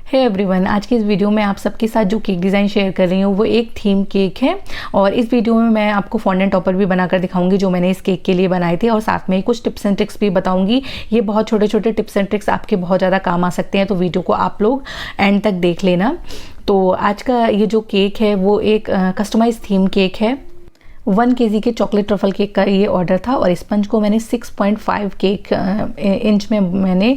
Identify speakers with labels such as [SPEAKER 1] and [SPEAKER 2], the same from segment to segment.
[SPEAKER 1] Hey everyone, आज की इस वीडियो में आप सबके साथ जो केक डिज़ाइन शेयर कर रही हूँ वो एक थीम केक है। और इस वीडियो में मैं आपको फॉन्डेंट टॉपर भी बनाकर दिखाऊंगी जो मैंने इस केक के लिए बनाए थे, और साथ में कुछ टिप्स एंड ट्रिक्स भी बताऊंगी। ये बहुत छोटे छोटे टिप्स एंड ट्रिक्स आपके बहुत ज़्यादा काम आ सकते हैं, तो वीडियो को आप लोग एंड तक देख लेना। तो आज का ये जो केक है वो एक कस्टमाइज थीम केक है। 1 kg के चॉकलेट ट्रफल केक का ये ऑर्डर था, और स्पंज को मैंने 6.5 केक इंच में मैंने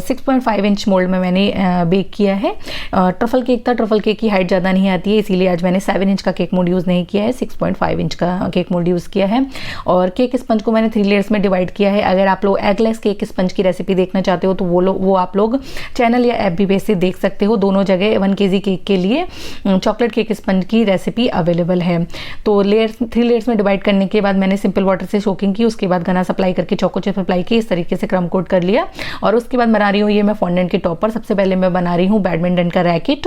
[SPEAKER 1] 6.5 इंच मोल्ड में मैंने बेक किया है। ट्रफल केक था, ट्रफल केक की हाइट ज़्यादा नहीं आती है, इसीलिए आज मैंने 7 इंच का केक मोल्ड यूज़ नहीं किया है, 6.5 इंच का केक मोल्ड यूज़ किया है। और केक स्पंज को मैंने 3 लेयर्स में डिवाइड किया है। अगर आप लोग एगलेस केक स्पंज की रेसिपी देखना चाहते हो तो वो आप लोग चैनल या ऐप भी बेस से देख सकते हो। दोनों जगह 1 kg केक के लिए चॉकलेट केक स्पंज की रेसिपी अवेलेबल है। तो 3 लेयर्स में डिवाइड करने के बाद मैंने सिंपल वाटर से सोकिंग की, उसके बाद घना सप्लाई करके चोको चिप अप्लाई की, इस तरीके से क्रम कोट कर लिया। और उसके बाद बना रही हूँ ये मैं फॉन्डेंट के टॉपर। सबसे पहले मैं बना रही हूँ बैडमिंटन का रैकेट।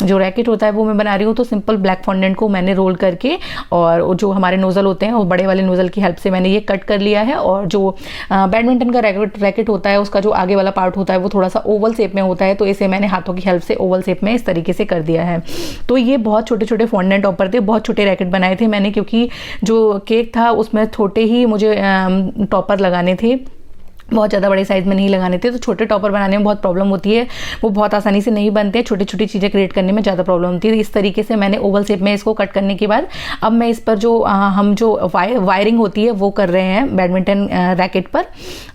[SPEAKER 1] जो रैकेट होता है वो मैं बना रही हूँ। तो सिंपल ब्लैक फॉन्डेंट को मैंने रोल करके, और जो हमारे नोजल होते हैं वो बड़े वाले नोजल की हेल्प से मैंने ये कट कर लिया है। और जो बैडमिंटन का रैकेट होता है उसका जो आगे वाला पार्ट होता है वो थोड़ा सा ओवल शेप में होता है, तो इसे मैंने हाथों की हेल्प से ओवल शेप में इस तरीके से कर दिया है। तो ये बहुत छोटे छोटे फॉन्डेंट टॉपर थे, बहुत छोटे रैकेट बनाए थे मैंने, क्योंकि जो केक था उसमें छोटे ही मुझे टॉपर लगाने थे, बहुत ज़्यादा बड़े साइज़ में नहीं लगाने थे। तो छोटे टॉपर बनाने में बहुत प्रॉब्लम होती है, वो बहुत आसानी से नहीं बनते हैं। छोटी छोटी चीज़ें क्रिएट करने में ज़्यादा प्रॉब्लम होती है। इस तरीके से मैंने ओवल शेप में इसको कट करने के बाद अब मैं इस पर जो हम जो वायरिंग होती है वो कर रहे हैं बैडमिंटन रैकेट पर।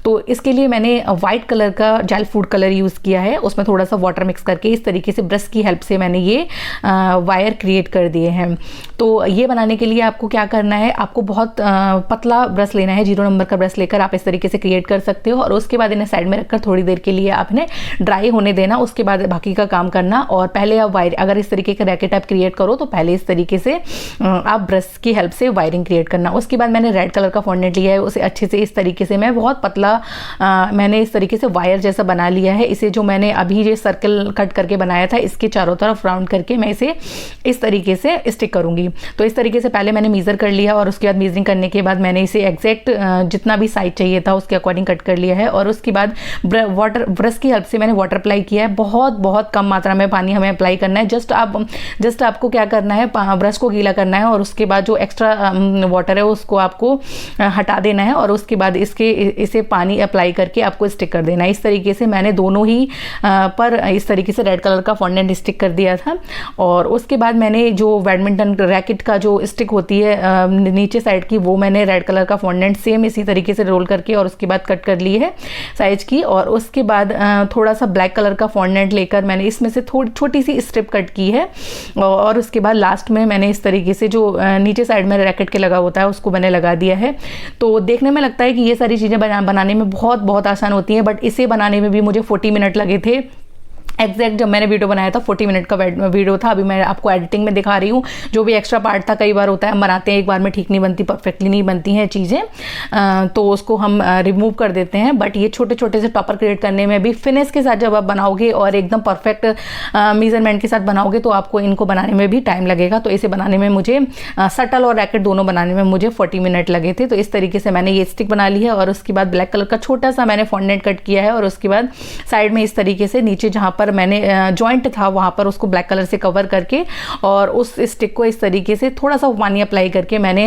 [SPEAKER 1] तो इसके लिए मैंने वाइट कलर का जेल फूड कलर यूज़ किया है, उसमें थोड़ा सा वाटर मिक्स करके इस तरीके से ब्रश की हेल्प से मैंने ये वायर क्रिएट कर दिए हैं। तो ये बनाने के लिए आपको क्या करना है, आपको बहुत पतला ब्रश लेना है, 0 नंबर का ब्रश लेकर आप इस तरीके से क्रिएट कर सकते हो। और उसके बाद इन्हें साइड में रखकर थोड़ी देर के लिए आपने ड्राई होने देना, उसके बाद बाकी का काम करना। और पहले आप अगर इस तरीके का रैकेट आप क्रिएट करो तो पहले इस तरीके से आप ब्रश की हेल्प से वायरिंग क्रिएट करना। उसके बाद मैंने रेड कलर का फॉन्डेंट लिया है, उसे अच्छे से इस तरीके से मैं बहुत पतला मैंने इस तरीके से वायर जैसा बना लिया है। इसे जो मैंने अभी ये सर्कल कट करके बनाया था इसके चारों तरफ राउंड करके मैं इसे इस तरीके से स्टिक करूंगी। तो इस तरीके से पहले मैंने मेजर कर लिया, और उसके बाद मेजरिंग करने के बाद मैंने इसे एग्जैक्ट जितना भी साइज चाहिए था उसके अकॉर्डिंग कट कर लिया है। और उसके बाद ब्रश की हेल्प से मैंने वाटर अप्लाई किया है। बहुत कम मात्रा में पानी हमें अप्लाई करना है। जस्ट आपको क्या करना है, ब्रश को गीला करना है, और उसके बाद जो एक्स्ट्रा वाटर है उसको आपको हटा देना है। और उसके बाद इसे पानी अप्लाई करके आपको स्टिक कर देना है। इस तरीके से मैंने दोनों ही पर इस तरीके से रेड कलर का फॉन्डेंट स्टिक कर दिया था। और उसके बाद मैंने जो बैडमिंटन रैकेट का जो स्टिक होती है नीचे साइड की, वो मैंने रेड कलर का फॉन्डेंट सेम इसी तरीके से रोल करके और उसके बाद कट कर ली है साइज की। और उसके बाद थोड़ा सा ब्लैक कलर का फॉन्डेंट लेकर मैंने इसमें से थोड़ी छोटी सी स्ट्रिप कट की है। और उसके बाद लास्ट में मैंने इस तरीके से जो नीचे साइड में रैकेट के लगा होता है उसको मैंने लगा दिया है। तो देखने में लगता है कि ये सारी चीज़ें बनाने में बहुत आसान होती हैं, बट इसे बनाने में भी मुझे 40 मिनट लगे थे। एग्जैक्ट जब मैंने वीडियो बनाया था 40 मिनट का वीडियो था। अभी मैं आपको एडिटिंग में दिखा रही हूँ। जो भी एक्स्ट्रा पार्ट था, कई बार होता है हम बनाते हैं एक बार में ठीक नहीं बनती, परफेक्टली नहीं बनती हैं चीज़ें, तो उसको हम रिमूव कर देते हैं। बट ये छोटे छोटे से टॉपर क्रिएट करने में भी फिनिश के साथ जब आप बनाओगे और एकदम परफेक्ट मेजरमेंट के साथ बनाओगे तो आपको इनको बनाने में भी टाइम लगेगा। तो इसे बनाने में मुझे शटल और रैकेट दोनों बनाने में मुझे 40 मिनट लगे थे। तो इस तरीके से मैंने ये स्टिक बना ली है। और उसके बाद ब्लैक कलर का छोटा सा मैंने फॉन्डेंट कट किया है, और उसके बाद साइड में इस तरीके से नीचे जहाँ पर मैंने जॉइंट था वहां पर उसको ब्लैक कलर से कवर करके, और उस स्टिक को इस तरीके से थोड़ा सा पानी अप्लाई करके मैंने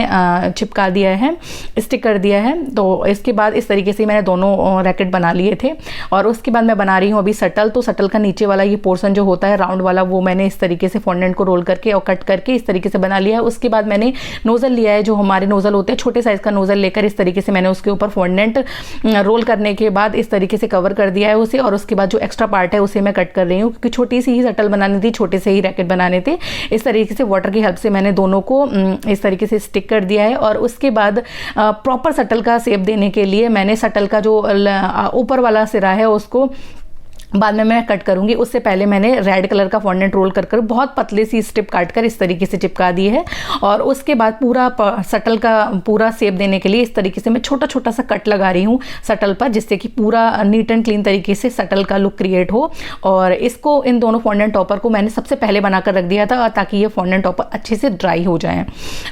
[SPEAKER 1] चिपका दिया है, स्टिक कर दिया है। तो इसके बाद इस तरीके से मैंने दोनों रैकेट बना लिए थे। और उसके बाद मैं बना रही हूँ अभी शटल। तो शटल का नीचे वाला ये पोर्शन जो होता है राउंड वाला, वो मैंने इस तरीके से फॉन्डेंट को रोल करके और कट करके इस तरीके से बना लिया है। उसके बाद मैंने नोजल लिया है, जो हमारे नोजल होते हैं छोटे साइज का नोजल लेकर इस तरीके से मैंने उसके ऊपर फॉन्डेंट रोल करने के बाद इस तरीके से कवर कर दिया है उसे। और उसके बाद जो एक्स्ट्रा पार्ट है उसे मैं कट कर रही हूँ, क्योंकि छोटी सी ही शटल बनानी थी, छोटे से ही रैकेट बनाने थे। इस तरीके से वाटर की हेल्प से मैंने दोनों को इस तरीके से स्टिक कर दिया है। और उसके बाद प्रॉपर शटल का शेप देने के लिए मैंने शटल का जो ऊपर वाला सिरा है उसको बाद में मैं कट करूंगी। उससे पहले मैंने रेड कलर का फॉन्डेंट रोल कर बहुत पतले सी स्ट्रिप काट कर इस तरीके से चिपका दी है। और उसके बाद पूरा शटल का पूरा शेप देने के लिए इस तरीके से मैं छोटा छोटा सा कट लगा रही हूँ शटल पर, जिससे कि पूरा नीट एंड क्लीन तरीके से शटल का लुक क्रिएट हो। और इसको इन दोनों फॉन्डेंट टॉपर को मैंने सबसे पहले बनाकर रख दिया था ताकि ये फॉन्डेंट टॉपर अच्छे से ड्राई हो जाए।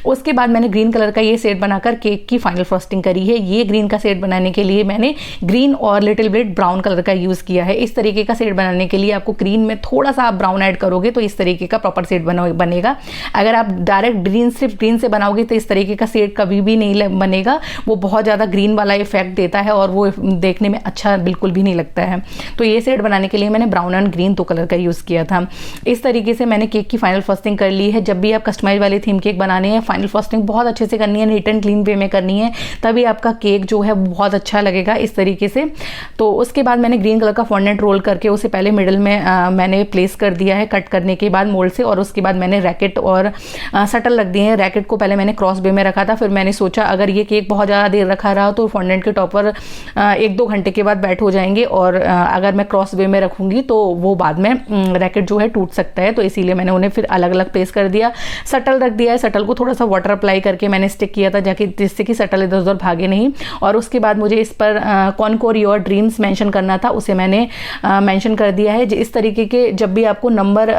[SPEAKER 1] उसके बाद मैंने ग्रीन कलर का ये सेट बनाकर केक की फाइनल फ्रॉस्टिंग करी है। ये ग्रीन का सेट बनाने के लिए मैंने ग्रीन और लिटिल बिट ब्राउन कलर का यूज़ किया है। इस तरीके तरीके का शेड बनाने के लिए आपको ग्रीन में थोड़ा सा आप ब्राउन ऐड करोगे तो इस तरीके का प्रॉपर शेड बनेगा। अगर आप डायरेक्ट ग्रीन सिर्फ ग्रीन से बनाओगे तो इस तरीके का शेड कभी भी नहीं बनेगा, वो बहुत ज़्यादा ग्रीन वाला इफेक्ट देता है और वो देखने में अच्छा बिल्कुल भी नहीं लगता है। तो ये शेड बनाने के लिए मैंने ब्राउन एंड ग्रीन 2 कलर का यूज़ किया था। इस तरीके से मैंने केक की फाइनल फ्रस्टिंग कर ली है। जब भी आप कस्टमाइज वाले थीम केक बनाने हैं, फाइनल फ्रस्टिंग बहुत अच्छे से करनी है, नीट एंड क्लीन वे में करनी है, तभी आपका केक जो है बहुत अच्छा लगेगा इस तरीके से। तो उसके बाद मैंने ग्रीन कलर का फॉन्डेंट रोल करके उसे पहले मिडल में मैंने प्लेस कर दिया है कट करने के बाद मोल्ड से, और उसके बाद मैंने रैकेट और शटल रख दिए हैं। रैकेट को पहले मैंने क्रॉस वे में रखा था, फिर मैंने सोचा अगर ये केक बहुत ज़्यादा देर रखा रहा तो फॉन्डेंट के टॉप पर 1-2 घंटे के बाद बैठ हो जाएंगे, और अगर मैं क्रॉस वे में रखूँगी तो वो बाद में रैकेट जो है टूट सकता है, तो इसीलिए मैंने उन्हें फिर अलग अलग प्लेस कर दिया। शटल रख दिया है, शटल को थोड़ा सा वाटर अप्लाई करके मैंने स्टिक किया था जाके जिससे कि शटल इधर उधर भागे नहीं। और उसके बाद मुझे इस पर कॉनकोर योर ड्रीम्स मेंशन करना था, उसे मैंने मेंशन कर दिया है। इस तरीके के जब भी आपको नंबर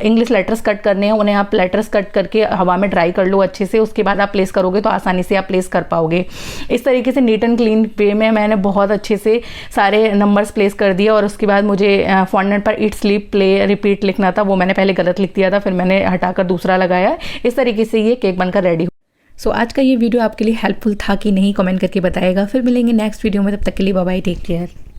[SPEAKER 1] इंग्लिश लेटर्स कट करने हैं, उन्हें आप लेटर्स कट करके हवा में ड्राई कर लो अच्छे से, उसके बाद आप प्लेस करोगे तो आसानी से आप प्लेस कर पाओगे। इस तरीके से नीट एंड क्लीन वे में मैंने बहुत अच्छे से सारे नंबर्स प्लेस कर दिए। और उसके बाद मुझे फॉन्डेंट पर ईट स्लीप प्ले रिपीट लिखना था, वो मैंने पहले गलत लिख दिया था, फिर मैंने हटाकर दूसरा लगाया। इस तरीके से ये केक बनकर रेडी। सो आज का ये वीडियो आपके लिए हेल्पफुल था कि नहीं, कमेंट करके बताएगा। फिर मिलेंगे नेक्स्ट वीडियो में, तब तक के लिए बाय बाय, टेक केयर।